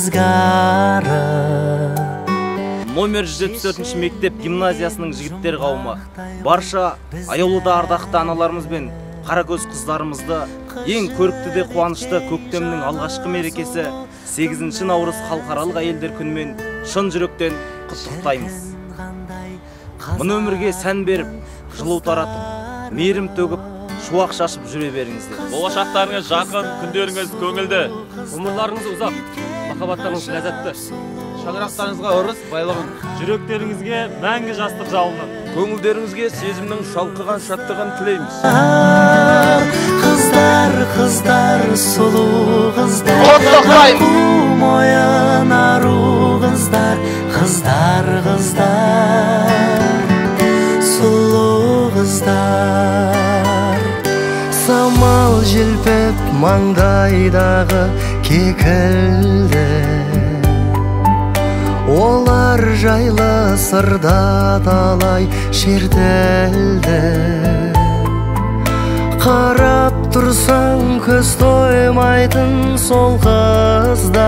ызгары. Номер 174 мектеп гимназиясының жігіттер қауымы барша аяулыда ардақты аналарымыз бен қаракөз қыздарымызды ең көрікті де қуанышты көктемнің алғашқы мерекесі 8 наурыз халықаралық әйелдер күнімен шын жүректен құттықтаймыз. Мына өмірге сән беріп, жылу таратып, мейірім төгіп, шуақ шашып жүре беріңіздер. Болашақтарыңыз жарқын, күндеріңіз көңілді, Ғұмырларыңыз ұзақ, махаббаттарыңыз ләззатты. Шаңырақтарыңызға ырыс байлығын, жүректеріңізге мәңгі жастық жалынын, көңілдеріңізге сезімнің шалқыған шаттығын тілейміз. Қыздар, сұлу қыздар, аққу мойын ару қыздар, сұлу қыздар. Самал желпіп маңдайдағы кекілді, олар жайлы сырда талай шертілді. Қарап тұрсаң көз тоймайтын сол қыздар.